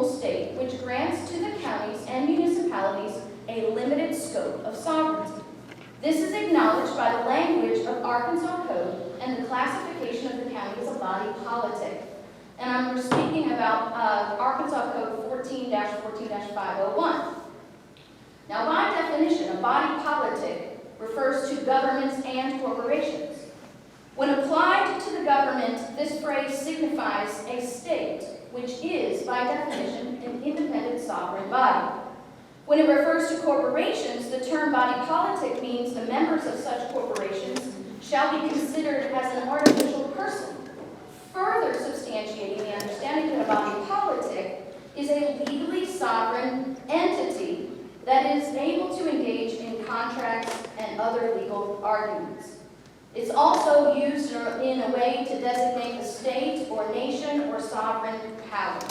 state which grants to the counties and municipalities a limited scope of sovereignty. This is acknowledged by the language of Arkansas Code and the classification of the county as a body politic. And I'm speaking about Arkansas Code 14-14-501. Now, by definition, a body politic refers to governments and corporations. When applied to the government, this phrase signifies a state, which is, by definition, an independent sovereign body. When it refers to corporations, the term body politic means the members of such corporations shall be considered as an artificial person, further substantiating the understanding that a body politic is a legally sovereign entity that is able to engage in contracts and other legal arguments. It's also used in a way to designate a state or nation or sovereign powers.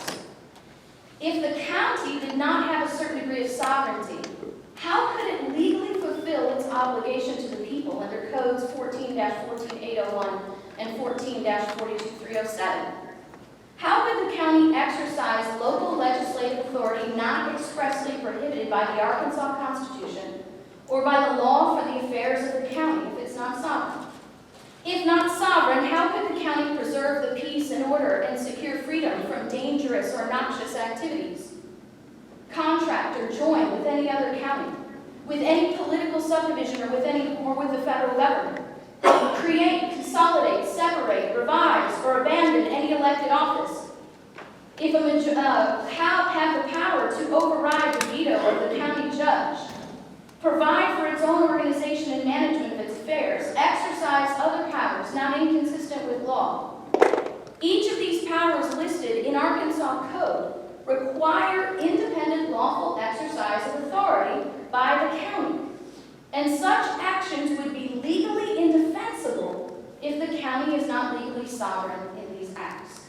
If the county did not have a certain degree of sovereignty, how could it legally fulfill its obligation to the people under codes 14-14801 and 14-42307? How could the county exercise local legislative authority not expressly prohibited by the Arkansas Constitution or by the law for the affairs of the county if it's not sovereign? If not sovereign, how could the county preserve the peace and order and secure freedom from dangerous or noxious activities? Contract or join with any other county, with any political subdivision or with the federal government. Create, consolidate, separate, revise, or abandon any elected office. If have the power to override the veto of the county judge. Provide for its own organization and management of its affairs. Exercise other powers not inconsistent with law. Each of these powers listed in Arkansas Code require independent lawful exercise of authority by the county. And such actions would be legally indefensible if the county is not legally sovereign in these acts.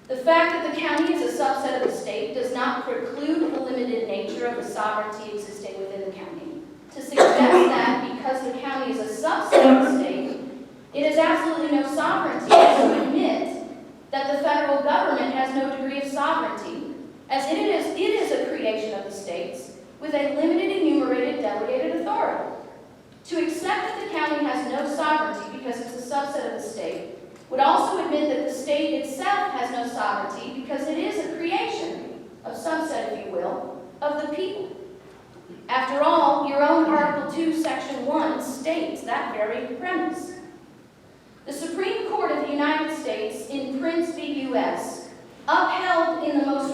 The fact that the county is a subset of the state does not preclude the limited nature of the sovereignty existing within the county. To suggest that because the county is a subset of the state, it has absolutely no sovereignty, to admit that the federal government has no degree of sovereignty, as it is a creation of the states with a limited enumerated delegated authority. To accept that the county has no sovereignty because it's a subset of the state would also admit that the state itself has no sovereignty because it is a creation, a subset, if you will, of the people. After all, your own Article 2, Section 1 states that very premise. The Supreme Court of the United States in Prince v. U.S. upheld in the most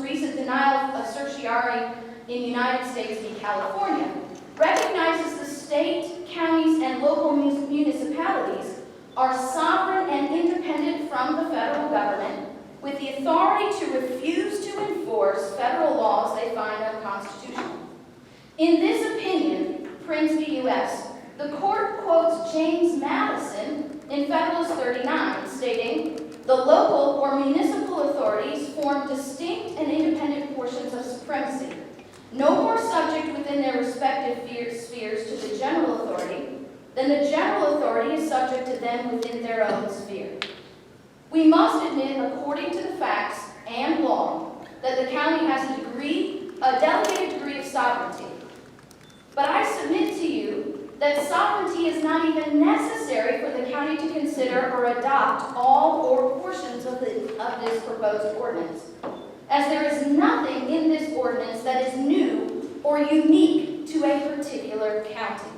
recent denial of certiorari in United States v. California, recognizes the state, counties, and local municipalities are sovereign and independent from the federal government with the authority to refuse to enforce federal laws they find unconstitutional. In this opinion, Prince v. U.S., the court quotes James Madison in Federalist 39, stating, "The local or municipal authorities form distinct and independent portions of supremacy, no more subject within their respective spheres to the general authority than the general authority is subject to them within their own sphere." We must admit, according to the facts and law, that the county has a delegated degree of sovereignty. But I submit to you that sovereignty is not even necessary for the county to consider or adopt all or portions of this proposed ordinance, as there is nothing in this ordinance that is new or unique to a particular county.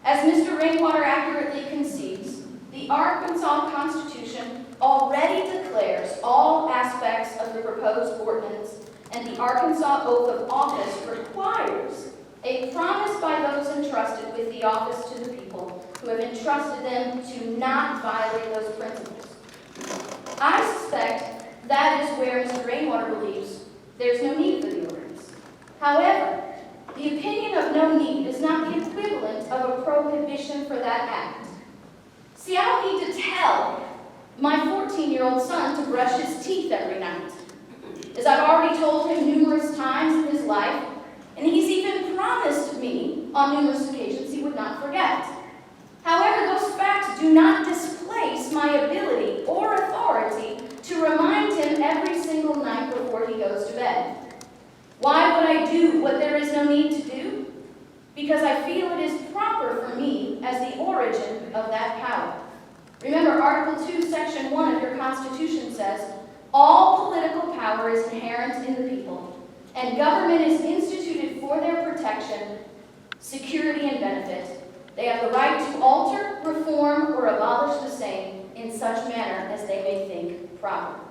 As Mr. Rainwater accurately concedes, the Arkansas Constitution already declares all aspects of the proposed ordinance, and the Arkansas Oath of Office requires a promise by those entrusted with the office to the people who have entrusted them to not violate those principles. I suspect that is where Mr. Rainwater believes there's no need for the ordinance. However, the opinion of no need is not the equivalent of a prohibition for that act. See, I don't need to tell my 14-year-old son to brush his teeth every night, as I've already told him numerous times in his life, and he's even promised me on numerous occasions he would not forget. However, those facts do not displace my ability or authority to remind him every would I do what there is no need to do? Because I feel it is proper for me as the origin of that power. Remember, Article 2, Section 1 of your Constitution says, all political power is inherent in the people, and government is instituted for their protection, security, and benefit. They have the right to alter, reform, or abolish the same in such manner as they may think proper.